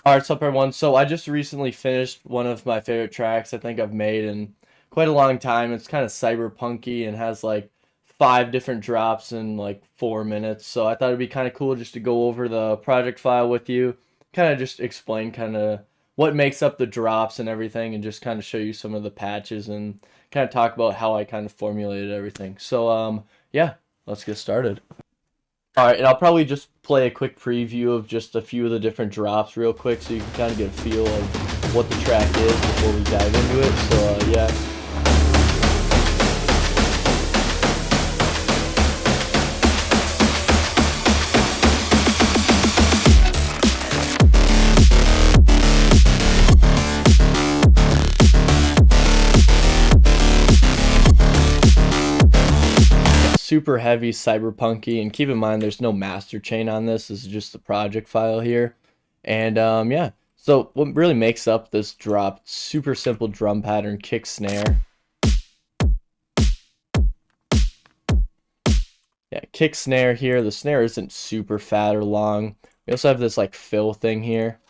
Alright, what's up everyone? So I just recently finished one of my favorite tracks I think I've made in quite a long time. It's kind of cyberpunky and has like 5 different drops in like 4 minutes. So I thought it'd be kind of cool just to go over the project file with you, kind of just explain kind of what makes up the drops and everything, and just kind of show you some of the patches and kind of talk about how I kind of formulated everything. So yeah, let's get started. All right, and I'll probably just play a quick preview of just a few of the different drops real quick so you can kind of get a feel of what the track is before we dive into it. So, yeah. Super heavy cyberpunky, and keep in mind there's no master chain on this. This is just the project file here. And yeah, so what really makes up this drop, super simple drum pattern, kick snare. Yeah, kick snare here. The snare isn't super fat or long. We also have this like fill thing here.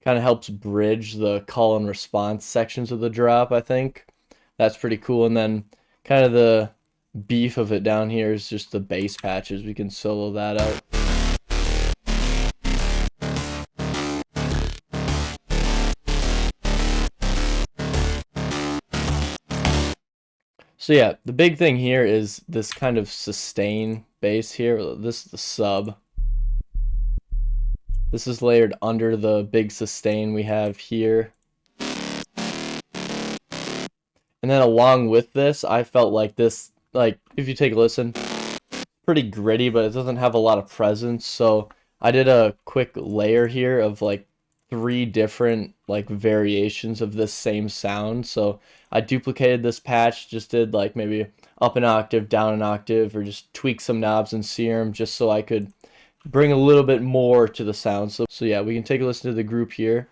Kind of helps bridge the call and response sections of the drop, I think. That's pretty cool. And then kind of the beef of it down here is just the bass patches. We can solo that out. So yeah, the big thing here is this kind of sustain bass here. This is the sub. This is layered under the big sustain we have here. And then along with this, I felt like this, like, if you take a listen, pretty gritty, but it doesn't have a lot of presence. So I did a quick layer here of like 3 different like variations of this same sound. So I duplicated this patch, just did like maybe up an octave, down an octave, or just tweak some knobs in Serum just so I could bring a little bit more to the sound. So yeah, we can take a listen to the group here.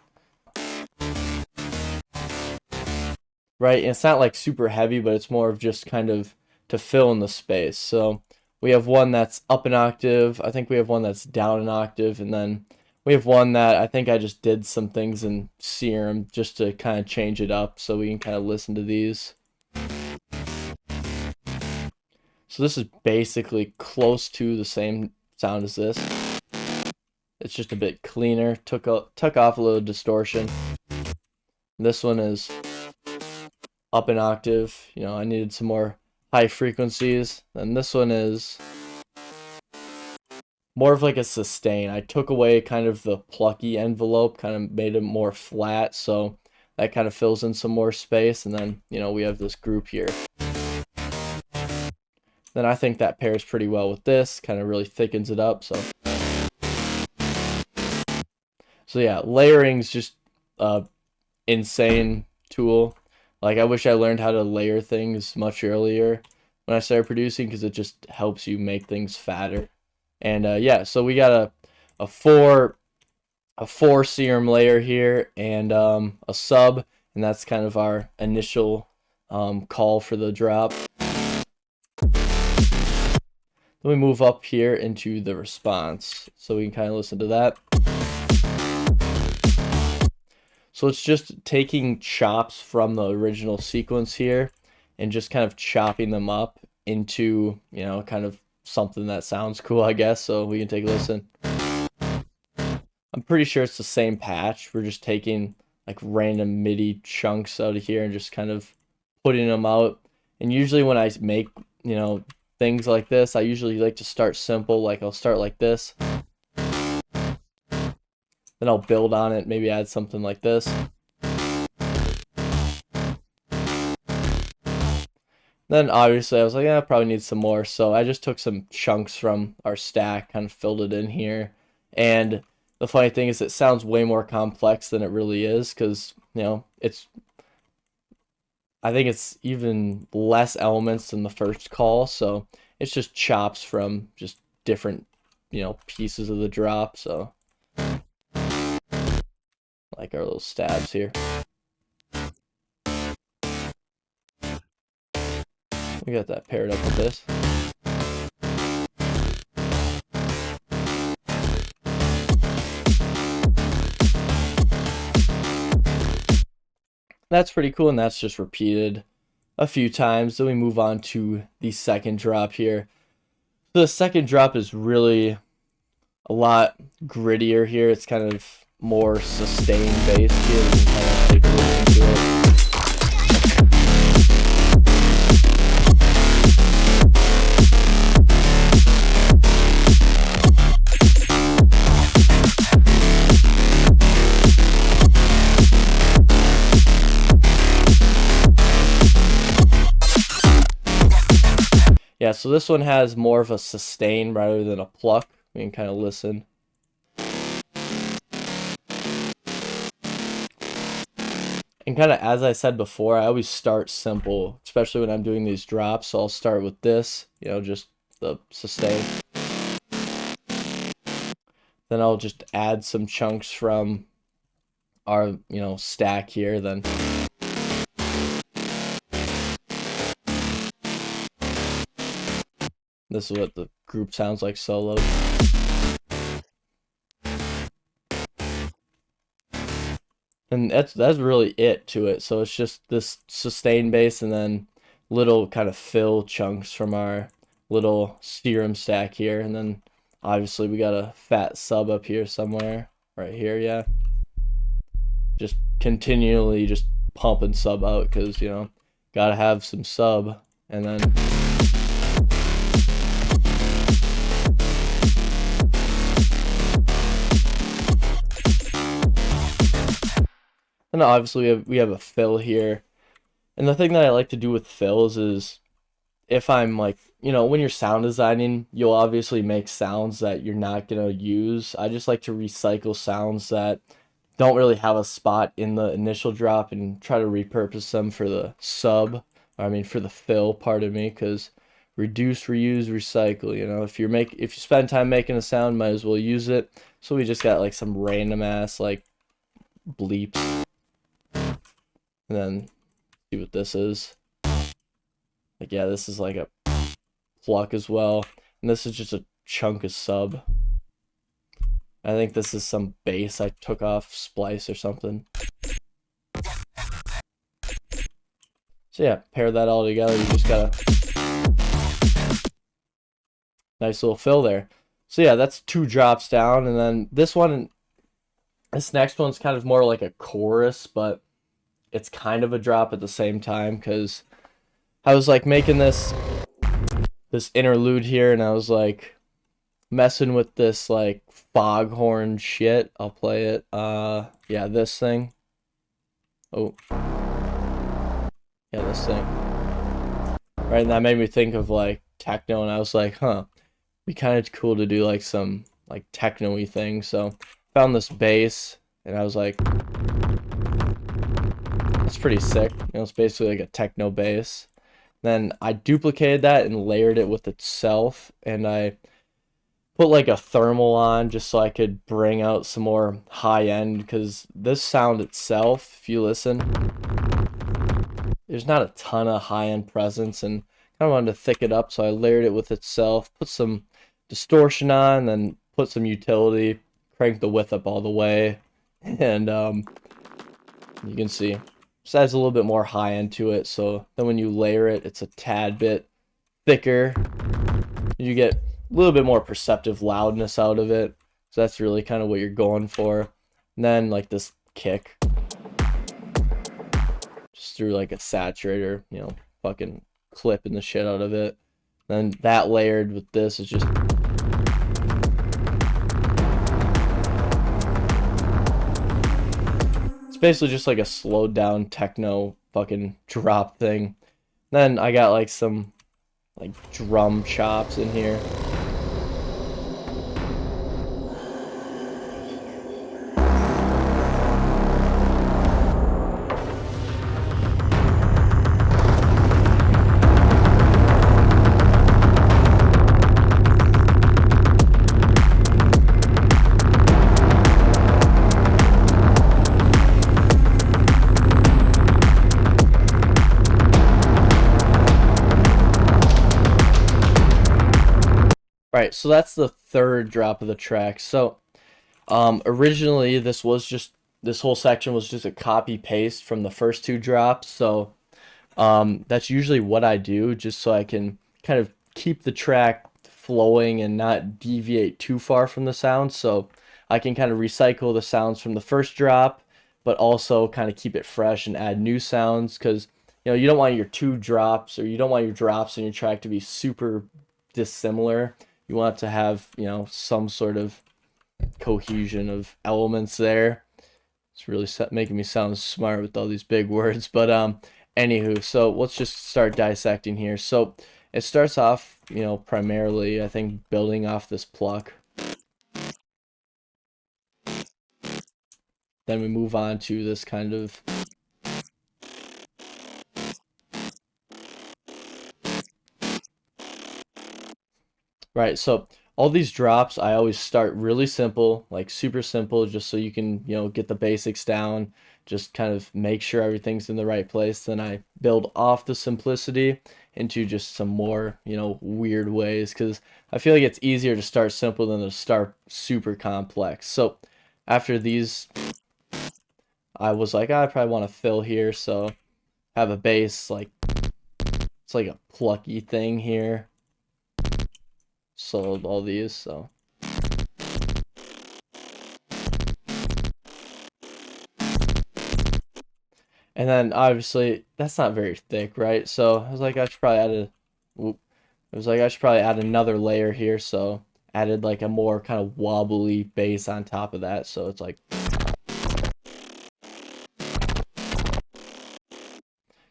Right, and it's not like super heavy, but it's more of just kind of to fill in the space. So we have one that's up an octave, I think we have one that's down an octave, and then we have one that I think I just did some things in Serum just to kind of change it up, so we can kind of listen to these. So this is basically close to the same sound as this. It's just a bit cleaner, took off a little distortion. This one is up an octave. You know, I needed some more high frequencies. And this one is more of like a sustain. I took away kind of the plucky envelope, kind of made it more flat, so that kind of fills in some more space. And then, you know, we have this group here. Then I think that pairs pretty well with this, kind of really thickens it up. So yeah, layering's just insane tool. Like, I wish I learned how to layer things much earlier when I started producing, because it just helps you make things fatter. And yeah, so we got a four Serum layer here, and a sub, and that's kind of our initial call for the drop. Then we move up here into the response, so we can kind of listen to that. So it's just taking chops from the original sequence here and just kind of chopping them up into, you know, kind of something that sounds cool, I guess. So we can take a listen. I'm pretty sure it's the same patch. We're just taking like random MIDI chunks out of here and just kind of putting them out. And usually when I make, you know, things like this, I usually like to start simple. Like, I'll start like this. Then I'll build on it, maybe add something like this. Then obviously I was like, I probably need some more. So I just took some chunks from our stack, kind of filled it in here. And the funny thing is, it sounds way more complex than it really is, because, you know, I think it's even less elements than the first call. So it's just chops from just different, you know, pieces of the drop. So like our little stabs here. We got that paired up with this. That's pretty cool, and that's just repeated a few times. Then we move on to the second drop here. So the second drop is really a lot grittier here. It's kind of more sustained based here. We can kind of take a listen to it. Yeah, so this one has more of a sustain rather than a pluck. We can kind of listen. And kind of as I said before, I always start simple, especially when I'm doing these drops. So I'll start with this, just the sustain. Then I'll just add some chunks from our, stack here. Then this is what the group sounds like solo. And that's really it to it. So it's just this sustain bass and then little kind of fill chunks from our little serum stack here. And then obviously we got a fat sub up here somewhere. Right here, yeah. Just continually just pumping sub out because, gotta have some sub. And then and obviously we have a fill here. And the thing that I like to do with fills is if I'm like, when you're sound designing, you'll obviously make sounds that you're not going to use. I just like to recycle sounds that don't really have a spot in the initial drop and try to repurpose them for the sub. For the fill, pardon me, because reduce, reuse, recycle. If you spend time making a sound, might as well use it. So we just got like some random ass like bleeps. And then see what this is. Like, yeah, this is like a pluck as well. And this is just a chunk of sub. I think this is some bass I took off Splice or something. So yeah, pair that all together. You just got a nice little fill there. So yeah, that's 2 drops down. And then this next one's kind of more like a chorus, but it's kind of a drop at the same time because I was like making this interlude here and I was like messing with this like foghorn shit. I'll play it. Yeah, this thing. Oh. Yeah, this thing. Right, and that made me think of like techno and I was like, huh, it'd be kind of cool to do like some like techno-y thing. So found this bass and I was like, it's pretty sick. It's basically like a techno bass. Then I duplicated that and layered it with itself, and I put like a thermal on just so I could bring out some more high end, because this sound itself, if you listen, there's not a ton of high end presence, and kind of wanted to thicken it up, so I layered it with itself, put some distortion on, then put some utility, cranked the width up all the way, and you can see just adds a little bit more high end to it. So then when you layer it, it's a tad bit thicker. You get a little bit more perceptive loudness out of it. So that's really kind of what you're going for. And then like this kick, just through like a saturator, fucking clipping the shit out of it. Then that layered with this is just basically just like a slowed down techno fucking drop thing. Then I got like some like drum chops in here. Right, so that's the third drop of the track. So originally this was just this whole section was just a copy paste from the first two drops. So that's usually what I do, just so I can kind of keep the track flowing and not deviate too far from the sound. So I can kind of recycle the sounds from the first drop, but also kind of keep it fresh and add new sounds, because you don't want your two drops, or you don't want your drops in your track to be super dissimilar. You want to have some sort of cohesion of elements there. It's really making me sound smart with all these big words, but anywho, so let's just start dissecting here. So it starts off, primarily, I think, building off this pluck. Then we move on to this kind of right. So all these drops, I always start really simple, like super simple, just so you can, get the basics down, just kind of make sure everything's in the right place. Then I build off the simplicity into just some more, weird ways, because I feel like it's easier to start simple than to start super complex. So after these, I was like, I probably want to fill here, so have a bass, like it's like a plucky thing here. Sold all these, so and then obviously that's not very thick, right? So I was like, I should probably add another layer here, so added like a more kind of wobbly bass on top of that, so it's like,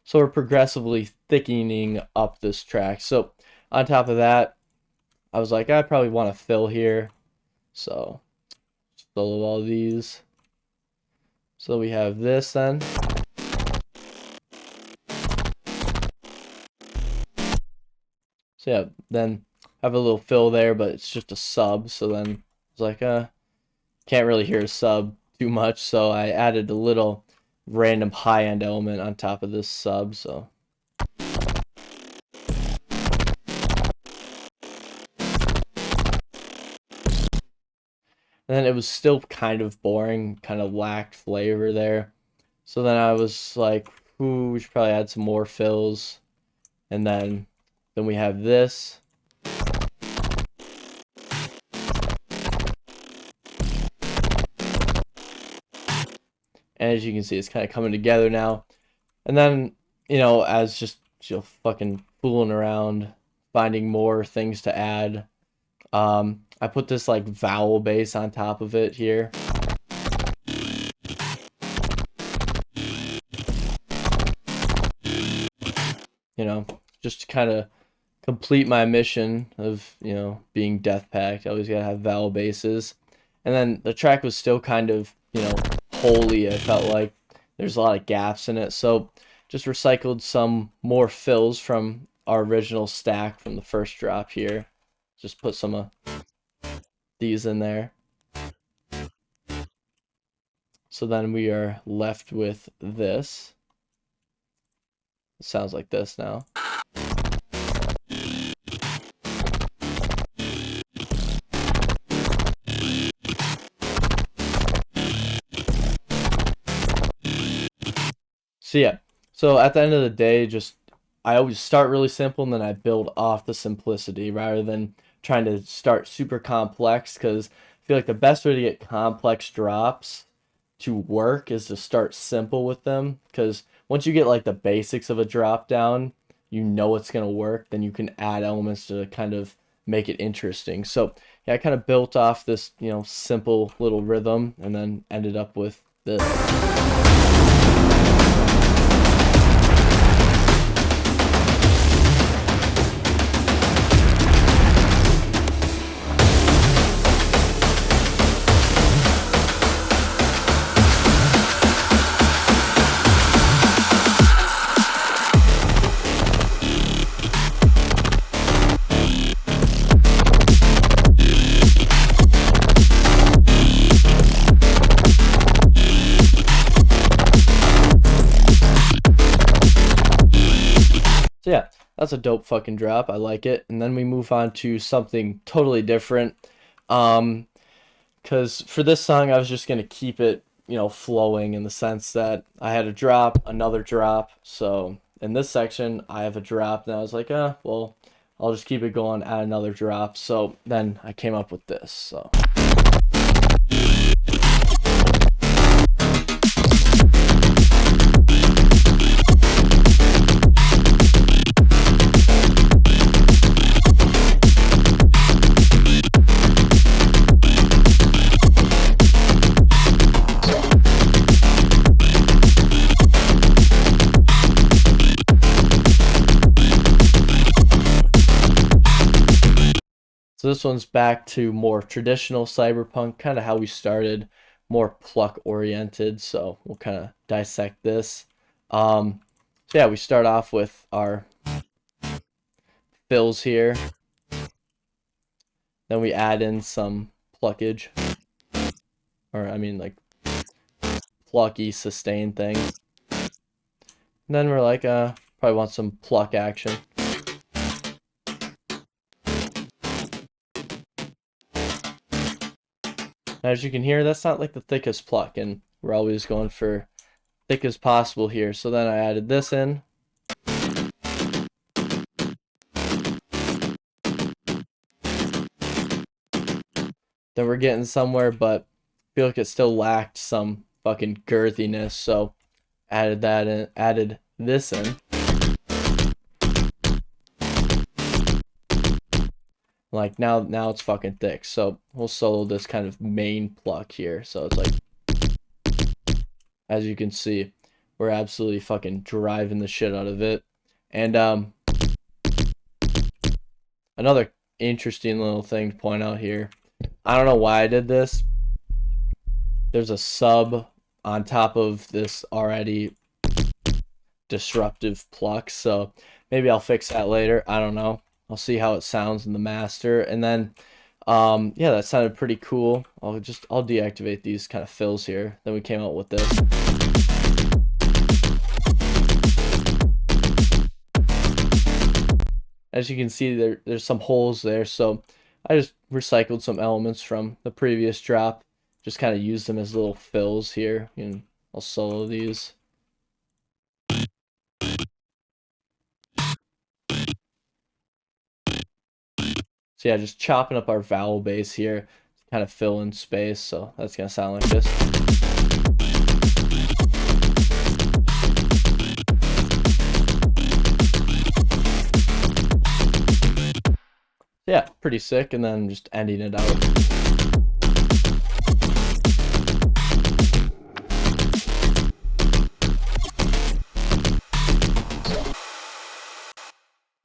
so we're progressively thickening up this track. So on top of that, I was like, I probably want to fill here, so fill all these. So we have this then. So yeah, then I have a little fill there, but it's just a sub. So then it's like, can't really hear a sub too much, so I added a little random high-end element on top of this sub. So and then it was still kind of boring, kind of lacked flavor there. So then I was like, ooh, we should probably add some more fills. And then we have this. And as you can see, it's kind of coming together now. And then, as just fucking fooling around, finding more things to add, I put this like vowel bass on top of it here. Just to kind of complete my mission of, being death packed. I always gotta have vowel basses. And then the track was still kind of, holy. I felt like there's a lot of gaps in it. So just recycled some more fills from our original stack from the first drop here. Just put some of these in there. So then we are left with this. It sounds like this now. So yeah, so at the end of the day, I always start really simple and then I build off the simplicity rather than trying to start super complex, because I feel like the best way to get complex drops to work is to start simple with them, because once you get like the basics of a drop down, it's going to work, then you can add elements to kind of make it interesting. So yeah, I kind of built off this, simple little rhythm and then ended up with this. So yeah, that's a dope fucking drop. I like it. And then we move on to something totally different. Because for this song, I was just going to keep it you know, flowing in the sense that I had a drop, another drop. So in this section, I have a drop, and I was like, well, I'll just keep it going, add another drop. So then I came up with this. So. So this one's back to more traditional cyberpunk, kind of how we started, more pluck oriented. So we'll kind of dissect this. So yeah, we start off with our fills here. Then we add in some pluckage, or I mean like plucky sustain thing. And then we're like, probably want some pluck action. As you can hear, that's not like the thickest pluck, and we're always going for thick as possible here. So then I added this in. Then we're getting somewhere, but I feel like it still lacked some fucking girthiness, so added that in, added this in. Like now it's fucking thick. So we'll solo this kind of main pluck here. So it's like, as you can see, we're absolutely fucking driving the shit out of it. And another interesting little thing to point out here. I don't know why I did this. There's a sub on top of this already disruptive pluck, so maybe I'll fix that later. I don't know. I'll see how it sounds in the master. And then yeah, that sounded pretty cool. I'll deactivate these kind of fills here. Then we came out with this. As you can see, there's some holes there, so I just recycled some elements from the previous drop, just kind of used them as little fills here, and I'll solo these. So yeah, just chopping up our vowel base here to kind of fill in space, so that's going to sound like this. Yeah, pretty sick, and then just ending it out.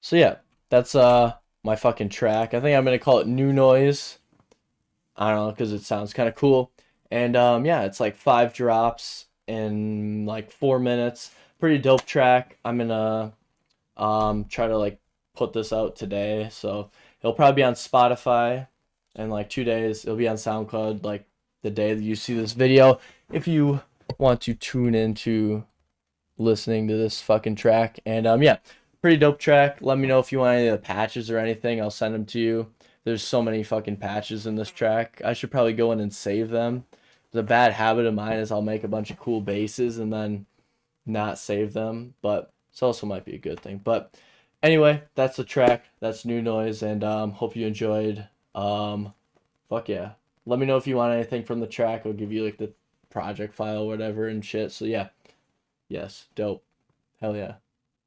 So yeah, that's my fucking track. I think I'm gonna call it NOiSE. I don't know, because it sounds kind of cool. And yeah, it's like 5 drops in like 4 minutes. Pretty dope track. I'm gonna try to like put this out today, so it'll probably be on Spotify in like 2 days. It'll be on SoundCloud like the day that you see this video. If you want to tune into listening to this fucking track. And yeah, pretty dope track. Let me know if you want any of the patches or anything. I'll send them to you. There's so many fucking patches in this track. I should probably go in and save them. The bad habit of mine is I'll make a bunch of cool basses and then not save them, but this also might be a good thing. But anyway, that's the track. That's NOiSE, and hope you enjoyed. Fuck yeah. Let me know if you want anything from the track. I'll give you like the project file or whatever and shit. So yeah. Yes, dope. Hell yeah.